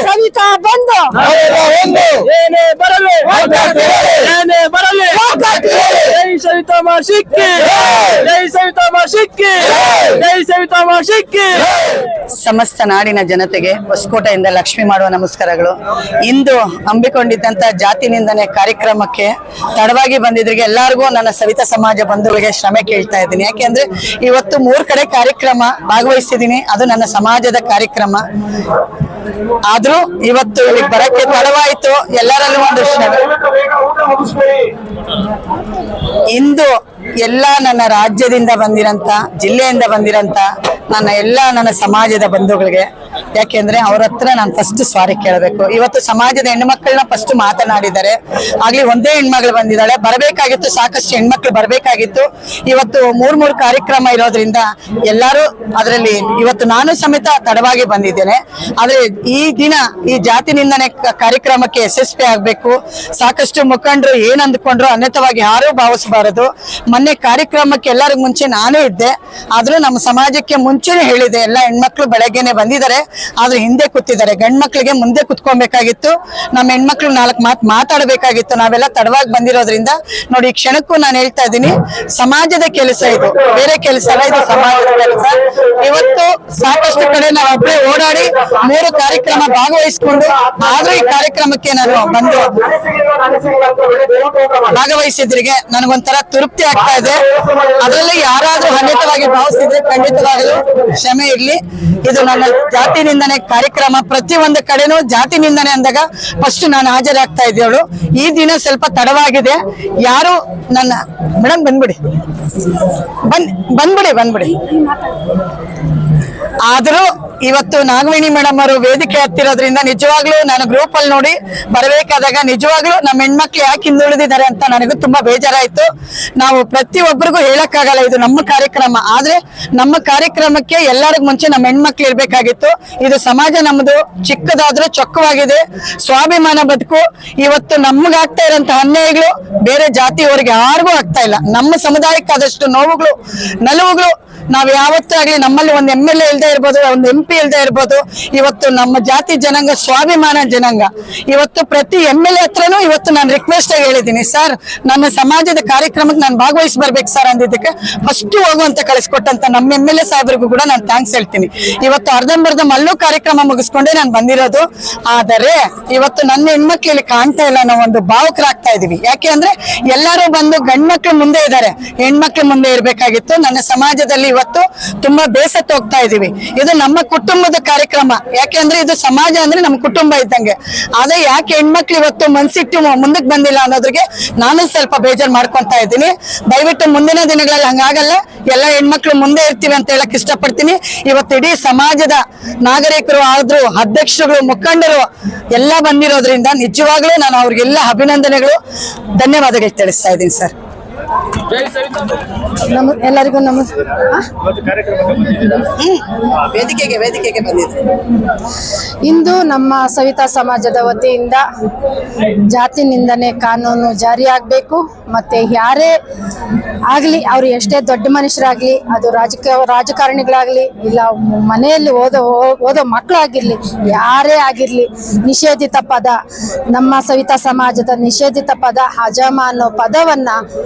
ಸವಿತಾ ಬಂದು ಏನೇ ಬರಲಿ ಜೈ ಸವಿತಾ ಮಾಸಿಕ್ಕಿ ಜೈ ಸವಿತಾ ಮಾಸಿಕ್ಕಿ ಜೈ ಸವಿತಾ ಮಾಸಿಕ್ಕಿ. ಸಮಸ್ತ ನಾಡಿನ ಜನತೆಗೆ ಹೊಸಕೋಟೆಯಿಂದ ಲಕ್ಷ್ಮಿ ಮಾಡುವ ನಮಸ್ಕಾರಗಳು. ಇಂದು ಹಮ್ಮಿಕೊಂಡಿದ್ದಂತ ಜಾತಿ ನಿಂದನೆ ಕಾರ್ಯಕ್ರಮಕ್ಕೆ ತಡವಾಗಿ ಬಂದಿದ್ರಿಗೆ ಎಲ್ಲರಿಗೂ ನನ್ನ ಸವಿತಾ ಸಮಾಜ ಬಂಧುಗಳಿಗೆ ಶ್ರಮೆ ಕೇಳ್ತಾ ಇದ್ದೀನಿ. ಯಾಕೆಂದ್ರೆ ಇವತ್ತು 3 ಕಡೆ ಕಾರ್ಯಕ್ರಮ ಭಾಗವಹಿಸಿದ್ದೀನಿ, ಅದು ನನ್ನ ಸಮಾಜದ ಕಾರ್ಯಕ್ರಮ. ಆದ್ರೂ ಇವತ್ತು ಇಲ್ಲಿಗೆ ಬರಕ್ಕೆ ತಡವಾಯ್ತು, ಎಲ್ಲರಲ್ಲೂ ಒಂದು ಶ್ರಮೆ. ಇಂದು ಎಲ್ಲ ನನ್ನ ರಾಜ್ಯದಿಂದ ಬಂದಿರಂತ, ಜಿಲ್ಲೆಯಿಂದ ಬಂದಿರಂತ ನನ್ನ ಸಮಾಜದ ಬಂಧುಗಳಿಗೆ, ಯಾಕೆಂದ್ರೆ ಅವ್ರ ಹತ್ರ ನಾನು ಫಸ್ಟ್ ಸಾರಿ ಕೇಳಬೇಕು. ಇವತ್ತು ಸಮಾಜದ ಹೆಣ್ಮಕ್ಳನ್ನ ಫಸ್ಟ್ ಮಾತನಾಡಿದ್ದಾರೆ. ಆಗ್ಲಿ ಒಂದೇ ಹೆಣ್ಮಗಳು ಬಂದಿದ್ದಾಳೆ, ಬರಬೇಕಾಗಿತ್ತು, ಸಾಕಷ್ಟು ಹೆಣ್ಮಕ್ಳು ಬರಬೇಕಾಗಿತ್ತು. ಇವತ್ತು 3 ಕಾರ್ಯಕ್ರಮ ಇರೋದ್ರಿಂದ ಎಲ್ಲರೂ ಅದರಲ್ಲಿ ಇವತ್ತು ನಾನು ಸಮೇತ ತಡವಾಗಿ ಬಂದಿದ್ದೇನೆ. ಆದ್ರೆ ಈ ದಿನ ಈ ಜಾತಿ ನಿಂದನೆ ಕಾರ್ಯಕ್ರಮಕ್ಕೆ ಯಶಸ್ವಿ ಆಗ್ಬೇಕು. ಸಾಕಷ್ಟು ಮುಖಂಡರು ಏನ್ ಅಂದ್ಕೊಂಡ್ರು ಅನ್ಯತವಾಗಿ ಯಾರೂ ಭಾವಿಸಬಾರದು. ಮೊನ್ನೆ ಕಾರ್ಯಕ್ರಮಕ್ಕೆ ಎಲ್ಲರಿಗೂ ಮುಂಚೆ ನಾನೇ ಇದ್ದೆ, ಆದ್ರೂ ನಮ್ಮ ಸಮಾಜಕ್ಕೆ ಮುಂಚೆನೆ ಹೇಳಿದೆ, ಎಲ್ಲ ಹೆಣ್ಮಕ್ಳು ಬೆಳಗ್ಗೆನೆ ಬಂದಿದ್ದಾರೆ, ಆದ್ರೆ ಹಿಂದೆ ಕೂತಿದ್ದಾರೆ. ಗಂಡ್ ಮಕ್ಳಿಗೆ ಮುಂದೆ ಕುತ್ಕೊಬೇಕಾಗಿತ್ತು, ನಮ್ಮ ಹೆಣ್ಮಕ್ಳು 4 ಮಾತು ಮಾತಾಡಬೇಕಾಗಿತ್ತು. ನಾವೆಲ್ಲ ತಡವಾಗಿ ಬಂದಿರೋದ್ರಿಂದ ನೋಡಿ, ಈ ಕ್ಷಣಕ್ಕೂ ನಾನು ಹೇಳ್ತಾ ಇದ್ದೀನಿ, ಸಮಾಜದ ಕೆಲಸ ಇದು, ಬೇರೆ ಕೆಲಸ ಅಲ್ಲ, ಇದು ಸಮಾಜದ ಕೆಲಸ. ಇವತ್ತು ಸಾಕಷ್ಟು ಕಡೆ ನಾವು ಒಬ್ಬರೇ ಓಡಾಡಿ 3 ಕಾರ್ಯಕ್ರಮ ಭಾಗವಹಿಸಿಕೊಂಡು, ಆದ್ರೂ ಈ ಕಾರ್ಯಕ್ರಮಕ್ಕೆ ನಾನು ಬಂದು ಭಾಗವಹಿಸಿದ್ರಿಗೆ ನನಗೊಂಥರ ತೃಪ್ತಿ ಆಗ್ತಾ ಇದೆ. ಅದರಲ್ಲಿ ಯಾರಾದ್ರೂ ಅನ್ಯತವಾಗಿ ಭಾವಿಸಿದ್ರೆ ಖಂಡಿತವಾಗಲೂ ಕ್ಷಮೆ ಇರ್ಲಿ. ಇದು ನನ್ನ ಜಾತಿ ನಿಂದನೆ ಕಾರ್ಯಕ್ರಮ. ಪ್ರತಿಯೊಂದು ಕಡೆನೂ ಜಾತಿ ನಿಂದನೆ ಅಂದಾಗ ಫಸ್ಟ್ ನಾನು ಹಾಜರಾಗ್ತಾ ಇದ್ದೇಳು. ಈ ದಿನ ಸ್ವಲ್ಪ ತಡವಾಗಿದೆ. ಯಾರು ನನ್ನ ಮೇಡಮ್ ಬಂದ್ಬಿಡಿ. ಆದ್ರೂ ಇವತ್ತು ನಾಗವೇಣಿ ಮೇಡಮ್ ಅವರು ವೇದಿಕೆ ಹತ್ತಿರೋದ್ರಿಂದ ನಿಜವಾಗ್ಲೂ ನಾನು ಗ್ರೂಪ್ ಅಲ್ಲಿ ನೋಡಿ ಬರಬೇಕಾದಾಗ ನಿಜವಾಗ್ಲೂ ನಮ್ಮ ಹೆಣ್ಮಕ್ಳು ಯಾಕೆ ಹಿಂದುಳಿದಿದ್ದಾರೆ ಅಂತ ನನಗೂ ತುಂಬಾ ಬೇಜಾರಾಯ್ತು. ನಾವು ಪ್ರತಿಯೊಬ್ಬರಿಗೂ ಹೇಳಕ್ಕಾಗಲ್ಲ, ಇದು ನಮ್ಮ ಕಾರ್ಯಕ್ರಮ. ಆದ್ರೆ ನಮ್ಮ ಕಾರ್ಯಕ್ರಮಕ್ಕೆ ಎಲ್ಲರಿಗೂ ಮುಂಚೆ ನಮ್ಮ ಹೆಣ್ಮಕ್ಳು ಇರ್ಬೇಕಾಗಿತ್ತು. ಇದು ಸಮಾಜ ನಮ್ದು, ಚಿಕ್ಕದಾದ್ರೂ ಚೊಕ್ಕವಾಗಿದೆ, ಸ್ವಾಭಿಮಾನ ಬದುಕು. ಇವತ್ತು ನಮ್ಗಾಗ್ತಾ ಇರೋಂತ ಅನ್ಯಾಯಗಳು ಬೇರೆ ಜಾತಿಯವರಿಗೆ ಯಾರಿಗೂ ಆಗ್ತಾ ಇಲ್ಲ. ನಮ್ಮ ಸಮುದಾಯಕ್ಕೆ ಆದಷ್ಟು ನೋವುಗಳು, ನಲುವುಗಳು ನಾವ್ ಯಾವತ್ತೂ ಆಗ್ಲಿ, ನಮ್ಮಲ್ಲಿ ಒಂದು MLA ಇಲ್ದೇ ಇರ್ಬೋದು, ಒಂದು MP ಇಲ್ದೇ ಇರ್ಬೋದು. ಇವತ್ತು ನಮ್ಮ ಜಾತಿ ಜನಾಂಗ ಸ್ವಾಭಿಮಾನ ಜನಾಂಗ. ಇವತ್ತು ಪ್ರತಿ MLA ಹತ್ರನೂ ಇವತ್ತು ನಾನು ರಿಕ್ವೆಸ್ಟ್ ಆಗಿ ಹೇಳಿದ್ದೀನಿ, ಸರ್ ನನ್ನ ಸಮಾಜದ ಕಾರ್ಯಕ್ರಮಕ್ಕೆ ನಾನು ಭಾಗವಹಿಸಿ ಬರ್ಬೇಕು ಸರ್ ಅಂದಿದ್ದಕ್ಕೆ ಫಸ್ಟ್ ಹೋಗುವಂತ ಕಳಿಸ್ಕೊಟ್ಟಂತ ನಮ್ಮ MLA ಸಾಹೇಬ್ರಿಗೂ ಕೂಡ ನಾನು ಥ್ಯಾಂಕ್ಸ್ ಹೇಳ್ತೀನಿ. ಇವತ್ತು ಅರ್ಧಂಬರ್ಧ ಮಲ್ಲೂ ಕಾರ್ಯಕ್ರಮ ಮುಗಿಸ್ಕೊಂಡೇ ನಾನು ಬಂದಿರೋದು. ಆದರೆ ಇವತ್ತು ನನ್ನ ಹೆಣ್ಮಕ್ಳು ಇಲ್ಲಿ ಕಾಣ್ತಾ ಇಲ್ಲ, ನಾವು ಒಂದು ಭಾವುಕರಾಗ್ತಾ ಇದೀವಿ. ಯಾಕೆ ಅಂದ್ರೆ ಎಲ್ಲರೂ ಬಂದು ಗಂಡ್ಮಕ್ಳು ಮುಂದೆ ಇದ್ದಾರೆ, ಹೆಣ್ಮಕ್ಳು ಮುಂದೆ ಇರ್ಬೇಕಾಗಿತ್ತು. ನನ್ನ ಸಮಾಜದಲ್ಲಿ ಇವತ್ತು ತುಂಬಾ ಬೇಸತ್ತು ಹೋಗ್ತಾ ಇದೀವಿ. ಇದು ನಮ್ಮ ಕುಟುಂಬದ ಕಾರ್ಯಕ್ರಮ, ಯಾಕೆಂದ್ರೆ ಇದು ಸಮಾಜ ಅಂದ್ರೆ ನಮ್ಮ ಕುಟುಂಬ ಇದ್ದಂಗೆ. ಆದ್ರೆ ಯಾಕೆ ಹೆಣ್ಮಕ್ಳು ಇವತ್ತು ಮನ್ಸಿಟ್ಟು ಮುಂದಕ್ಕೆ ಬಂದಿಲ್ಲ ಅನ್ನೋದ್ರಿಗೆ ನಾನು ಸ್ವಲ್ಪ ಬೇಜಾರು ಮಾಡ್ಕೊಂತಾ ಇದ್ದೀನಿ. ದಯವಿಟ್ಟು ಮುಂದಿನ ದಿನಗಳಲ್ಲಿ ಹಂಗಾಗಲ್ಲ, ಎಲ್ಲ ಹೆಣ್ಮಕ್ಳು ಮುಂದೆ ಇರ್ತೀವಿ ಅಂತ ಹೇಳಕ್ ಇಷ್ಟಪಡ್ತೀನಿ. ಇವತ್ತು ಇಡೀ ಸಮಾಜದ ನಾಗರಿಕರು ಆದ್ರೂ, ಅಧ್ಯಕ್ಷರುಗಳು, ಮುಖಂಡರು ಎಲ್ಲ ಬಂದಿರೋದ್ರಿಂದ ನಿಜವಾಗ್ಲೂ ನಾನು ಅವ್ರಿಗೆಲ್ಲ ಅಭಿನಂದನೆಗಳು, ಧನ್ಯವಾದಗಳು ತಿಳಿಸ್ತಾ ಇದ್ದೀನಿ ಸರ್. ಎಲ್ಲರಿಗೂ ವೇದಿಕೆಗೆ ಬಂದಿದೆ. ಇಂದು ನಮ್ಮ ಸವಿತಾ ಸಮಾಜದ ವತಿಯಿಂದ ಜಾತಿ ನಿಂದನೆ ಕಾನೂನು ಜಾರಿಯಾಗಬೇಕು. ಮತ್ತೆ ಯಾರೇ ಆಗ್ಲಿ, ಅವ್ರು ಎಷ್ಟೇ ದೊಡ್ಡ ಮನುಷ್ಯರಾಗ್ಲಿ, ಅದು ರಾಜಕಾರಣಿಗಳಾಗ್ಲಿ, ಇಲ್ಲ ಮನೆಯಲ್ಲಿ ಓದೋ ಮಕ್ಕಳಾಗಿರ್ಲಿ, ಯಾರೇ ಆಗಿರ್ಲಿ, ನಿಷೇಧಿತ ಪದ, ನಮ್ಮ ಸವಿತಾ ಸಮಾಜದ ನಿಷೇಧಿತ ಪದ ಹಜಾಮ ಅನ್ನೋ ಪದವನ್ನ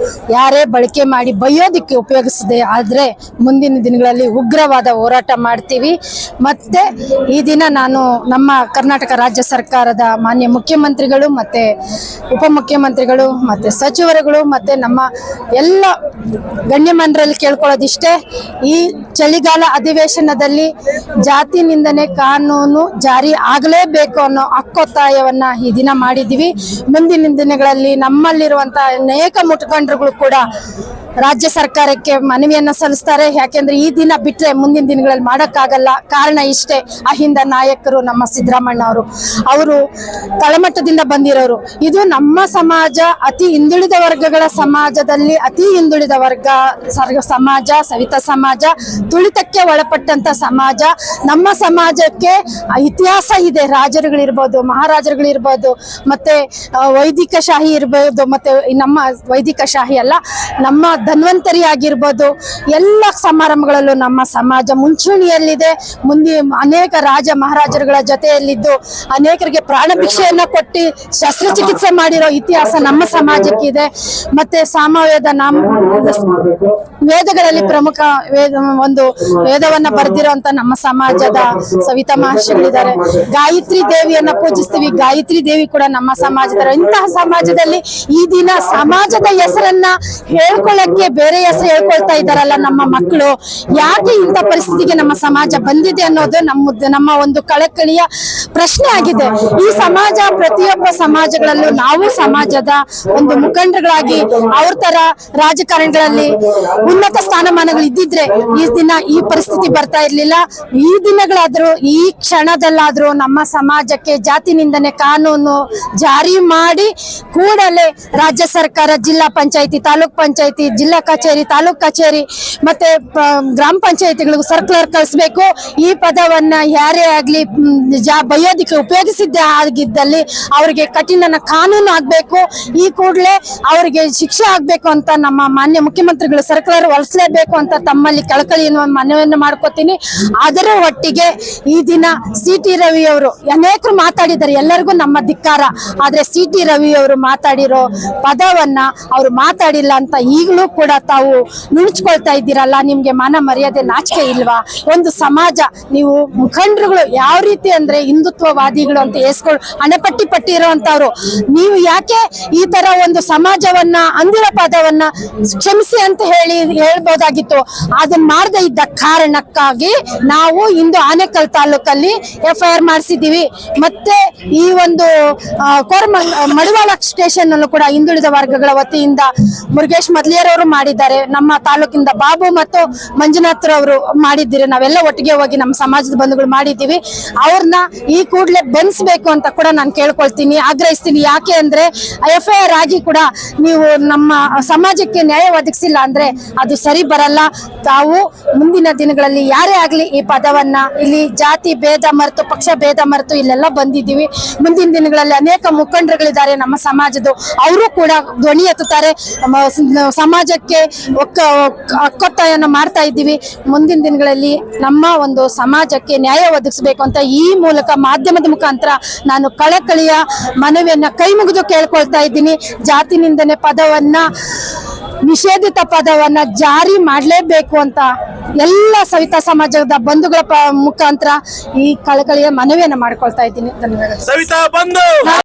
ಯಾರೇ ಬಳಕೆ ಮಾಡಿ ಬೈಯೋದಿಕ್ಕೆ ಉಪಯೋಗಿಸದೆ ಆದ್ರೆ ಮುಂದಿನ ದಿನಗಳಲ್ಲಿ ಉಗ್ರವಾದ ಹೋರಾಟ ಮಾಡ್ತೀವಿ. ಮತ್ತೆ ಈ ದಿನ ನಾನು ನಮ್ಮ ಕರ್ನಾಟಕ ರಾಜ್ಯ ಸರ್ಕಾರದ ಮಾನ್ಯ ಮುಖ್ಯಮಂತ್ರಿಗಳು ಮತ್ತೆ ಉಪಮುಖ್ಯಮಂತ್ರಿಗಳು ಮತ್ತೆ ಸಚಿವರುಗಳು ಮತ್ತೆ ನಮ್ಮ ಎಲ್ಲ ಗಣ್ಯಮಾನ್ಯರಲ್ಲಿ ಕೇಳ್ಕೊಳ್ಳೋದಿಷ್ಟೇ, ಈ ಚಳಿಗಾಲ ಅಧಿವೇಶನದಲ್ಲಿ ಜಾತಿ ನಿಂದನೆ ಕಾನೂನು ಜಾರಿ ಆಗಲೇಬೇಕು ಅನ್ನೋ ಹಕ್ಕೊತ್ತಾಯವನ್ನ ಈ ದಿನ ಮಾಡಿದ್ದೀವಿ. ಮುಂದಿನ ದಿನಗಳಲ್ಲಿ ನಮ್ಮಲ್ಲಿರುವಂತಹ ಅನೇಕ ಮುಖಂಡರುಗಳು ಕೂಡ ರಾಜ್ಯ ಸರ್ಕಾರಕ್ಕೆ ಮನವಿಯನ್ನ ಸಲ್ಲಿಸ್ತಾರೆ. ಯಾಕೆಂದ್ರೆ ಈ ದಿನ ಬಿಟ್ರೆ ಮುಂದಿನ ದಿನಗಳಲ್ಲಿ ಮಾಡಕ್ಕಾಗಲ್ಲ. ಕಾರಣ ಇಷ್ಟೇ, ಅಹಿಂದ ನಾಯಕರು ನಮ್ಮ ಸಿದ್ದರಾಮಣ್ಣ ಅವರು ತಳಮಟ್ಟದಿಂದ ಬಂದಿರೋರು. ಇದು ನಮ್ಮ ಸಮಾಜ ಅತಿ ಹಿಂದುಳಿದ ವರ್ಗಗಳ ಸಮಾಜದಲ್ಲಿ ಅತಿ ಹಿಂದುಳಿದ ವರ್ಗ ಸಮಾಜ, ಸವಿತಾ ಸಮಾಜ ತುಳಿತಕ್ಕೆ ಒಳಪಟ್ಟಂತ ಸಮಾಜ. ನಮ್ಮ ಸಮಾಜಕ್ಕೆ ಇತಿಹಾಸ ಇದೆ, ರಾಜರುಗಳಿರ್ಬೋದು, ಮಹಾರಾಜರುಗಳಿರ್ಬೋದು, ಮತ್ತೆ ವೈದಿಕ ಶಾಹಿ ಇರ್ಬೋದು. ಮತ್ತೆ ನಮ್ಮ ವೈದಿಕ ಶಾಹಿ ಅಲ್ಲ, ನಮ್ಮ ಧನ್ವಂತರಿ ಆಗಿರ್ಬೋದು, ಎಲ್ಲ ಸಮಾರಂಭಗಳಲ್ಲೂ ನಮ್ಮ ಸಮಾಜ ಮುಂಚೂಣಿಯಲ್ಲಿದೆ. ಮುಂದೆ ಅನೇಕ ರಾಜ ಮಹಾರಾಜರುಗಳ ಜೊತೆಯಲ್ಲಿದ್ದು ಅನೇಕರಿಗೆ ಪ್ರಾಣ ಭಿಕ್ಷೆಯನ್ನ ಕೊಟ್ಟು ಶಸ್ತ್ರಚಿಕಿತ್ಸೆ ಮಾಡಿರೋ ಇತಿಹಾಸ ನಮ್ಮ ಸಮಾಜಕ್ಕಿದೆ. ಮತ್ತೆ ಸಾಮವೇದ ವೇದಗಳಲ್ಲಿ ಪ್ರಮುಖ ವೇದವನ್ನ ಬರೆದಿರುವಂತ ನಮ್ಮ ಸಮಾಜದ ಸವಿತಾ ಮಹರ್ಷಿಗಳಿದ್ದಾರೆ. ಗಾಯತ್ರಿ ದೇವಿಯನ್ನ ಪೂಜಿಸ್ತೀವಿ, ಗಾಯತ್ರಿ ದೇವಿ ಕೂಡ ನಮ್ಮ ಸಮಾಜದ. ಇಂತಹ ಸಮಾಜದಲ್ಲಿ ಈ ದಿನ ಸಮಾಜದ ಹೆಸರನ್ನ ಹೇಳ್ಕೊಳ್ಳಕ್ಕೆ ಬೇರೆ ಹೆಸರು ಹೇಳ್ಕೊಳ್ತಾ ಇದ್ದಾರಲ್ಲ ನಮ್ಮ ಮಕ್ಕಳು. ಯಾಕೆ ಇಂಥ ಪರಿಸ್ಥಿತಿಗೆ ನಮ್ಮ ಸಮಾಜ ಬಂದಿದೆ ಅನ್ನೋದು ನಮ್ಮ ಒಂದು ಕಳಕಳಿಯ ಪ್ರಶ್ನೆ ಆಗಿದೆ. ಈ ಸಮಾಜ ಪ್ರತಿಯೊಬ್ಬ ಸಮಾಜಗಳಲ್ಲೂ ನಾವು ಸಮಾಜದ ಒಂದು ಮುಖಂಡರುಗಳಾಗಿ ಅವ್ರ ತರ ರಾಜಕಾರಣಿಗಳಲ್ಲಿ ಉನ್ನತ ಸ್ಥಾನಮಾನಗಳು ಇದ್ದಿದ್ರೆ ಈ ದಿನ ಈ ಪರಿಸ್ಥಿತಿ ಬರ್ತಾ ಇರ್ಲಿಲ್ಲ. ಈ ದಿನಗಳಾದ್ರೂ ಈ ಕ್ಷಣದಲ್ಲಾದ್ರೂ ನಮ್ಮ ಸಮಾಜಕ್ಕೆ ಜಾತಿ ನಿಂದನೆ ಕಾನೂನು ಜಾರಿ ಮಾಡಿ ಕೂಡಲೇ ರಾಜ್ಯ ಸರ್ಕಾರ, ಜಿಲ್ಲಾ ಪಂಚಾಯತಿ, ತಾಲೂಕ್ ಪಂಚಾಯತಿ, ಜಿಲ್ಲಾ ಕಚೇರಿ, ತಾಲೂಕ್ ಕಚೇರಿ ಮತ್ತೆ ಗ್ರಾಮ ಪಂಚಾಯತಿಗಳಿಗೂ ಸರ್ಕ್ಯುಲರ್ ಕಳಿಸ್ಬೇಕು. ಈ ಪದವನ್ನ ಯಾರೇ ಆಗ್ಲಿ ಬಯೋದಿಕ್ಕೆ ಉಪಯೋಗಿಸಿದ್ದೇ ಆಗಿದ್ದಲ್ಲಿ ಅವರಿಗೆ ಕಠಿಣ ಕಾನೂನು ಆಗ್ಬೇಕು. ಈ ಕೂಡಲೇ ಅವರಿಗೆ ಶಿಕ್ಷೆ ಆಗ್ಬೇಕು ಅಂತ ನಮ್ಮ ಮಾನ್ಯ ಮುಖ್ಯಮಂತ್ರಿಗಳು ಸರ್ಕ್ಯುಲರ್ ಹೊರಡಿಸಲೇಬೇಕು ಅಂತ ತಮ್ಮಲ್ಲಿ ಕಳಕಳಿಯನ್ನು ಮನವಿಯನ್ನು ಮಾಡ್ಕೋತೀನಿ. ಅದರ ಒಟ್ಟಿಗೆ ಈ ದಿನ CT ರವಿ ಅವರು ಅನೇಕರು ಮಾತಾಡಿದ್ದಾರೆ, ಎಲ್ಲರಿಗೂ ನಮ್ಮ ಧಿಕ್ಕಾರ. ಆದ್ರೆ CT ರವಿ ಅವರು ಮಾತಾಡಿರೋ ಪದವನ್ನ ಅವರು ಮಾತಾಡಿಲ್ಲ ಅಂತ ಈಗಲೂ ಕೂಡ ತಾವು ನುಣುಚ್ಕೊಳ್ತಾ ಇದ್ದೀರಲ್ಲ, ನಿಮ್ಗೆ ಮಾನ ಮರ್ಯಾದೆ ನಾಚಿಕೆ ಇಲ್ವಾ? ಒಂದು ಸಮಾಜ, ನೀವು ಮುಖಂಡರುಗಳು ಯಾವ ರೀತಿ ಅಂದ್ರೆ ಹಿಂದುತ್ವವಾದಿಗಳು ಅಂತ ಹಣೆಪಟ್ಟಿ ಇರುವಂತವ್ರು, ನೀವು ಯಾಕೆ ಈ ತರ ಒಂದು ಸಮಾಜವನ್ನ ಅಂದಿರೋ ಪದವನ್ನ ಕ್ಷಮಿಸಿ ಅಂತ ಹೇಳ್ಬೋದಾಗಿತ್ತು. ಅದನ್ನ ಮಾಡದೇ ಇದ್ದ ಕಾರಣಕ್ಕಾಗಿ ನಾವು ಇಂದು ಆನೇಕಲ್ ತಾಲೂಕಲ್ಲಿ FIR ಮಾಡಿಸಿದ್ದೀವಿ. ಮತ್ತೆ ಈ ಒಂದು ಮಡಿವಾಳ ಸ್ಟೇಷನ್ ಅಲ್ಲೂ ಕೂಡ ಹಿಂದುಳಿದ ವರ್ಗಗಳ ವತಿಯಿಂದ ಮುರುಗೇಶ್ ಮೊದಲಿಯರವರು ಮಾಡಿದ್ದಾರೆ. ನಮ್ಮ ತಾಲೂಕಿಂದ ಬಾಬು ಮತ್ತು ಮಂಜುನಾಥ್ ರವರು ಮಾಡಿದ್ದೀರಿ. ನಾವೆಲ್ಲ ಒಟ್ಟಿಗೆ ಹೋಗಿ ನಮ್ಮ ಸಮಾಜದ ಬಂಧುಗಳು ಮಾಡಿದ್ದೀವಿ. ಅವ್ರನ್ನ ಈ ಕೂಡಲೇ ಬಂಧಿಸಬೇಕು ಅಂತ ಕೂಡ ನಾನು ಕೇಳ್ಕೊಳ್ತೀನಿ, ಆಗ್ರಹಿಸ್ತೀನಿ. ಯಾಕೆ ಅಂದ್ರೆ FIR ಆಗಿ ಕೂಡ ನೀವು ನಮ್ಮ ಸಮಾಜಕ್ಕೆ ನ್ಯಾಯ ಒದಗಿಸಿಲ್ಲ ಅಂದ್ರೆ ಅದು ಸರಿ ಬರಲ್ಲ. ತಾವು ಮುಂದಿನ ದಿನಗಳಲ್ಲಿ ಯಾರೇ ಆಗ್ಲಿ ಈ ಪದವನ್ನ ಇಲ್ಲಿ ಜಾತಿ ಭೇದ ಮರೆತು, ಪಕ್ಷ ಭೇದ ಮರೆತು ಇಲ್ಲೆಲ್ಲ ಬಂದಿದ್ದೀವಿ. ಮುಂದಿನ ದಿನಗಳಲ್ಲಿ ಅನೇಕ ಮುಖಂಡರುಗಳಿದ್ದಾರೆ ನಮ್ಮ ಸಮಾಜದ, ಅವರು ಕೂಡ ಧ್ವನಿ ಎತ್ತುತ್ತಾರೆ. ಸಮಾಜಕ್ಕೆ ಒಕ್ಕೊತ್ತಾಯನ ಮಾಡ್ತಾ ಇದ್ದೀವಿ. ಮುಂದಿನ ದಿನಗಳಲ್ಲಿ ನಮ್ಮ ಒಂದು ಸಮಾಜಕ್ಕೆ ನ್ಯಾಯ ಒದಗಿಸಬೇಕು ಅಂತ ಈ ಮೂಲಕ ಮಾಧ್ಯಮದ ಮುಖಾಂತರ ನಾನು ಕಳಕಳಿಯ ಮನವಿಯನ್ನ ಕೈ ಮುಗಿದು ಕೇಳ್ಕೊಳ್ತಾ ಇದ್ದೀನಿ. ಜಾತಿ ನಿಂದನೆ ಪದವನ್ನ, ನಿಷೇಧಿತ ಪದವನ್ನ ಜಾರಿ ಮಾಡಲೇಬೇಕು ಅಂತ ಎಲ್ಲ ಸವಿತಾ ಸಮಾಜದ ಬಂಧುಗಳ ಮುಖಾಂತರ ಈ ಕಳಕಳಿಯ ಮನವಿಯನ್ನ ಮಾಡ್ಕೊಳ್ತಾ ಇದ್ದೀನಿ. ಧನ್ಯವಾದ. ಸವಿತಾ ಬಂಧು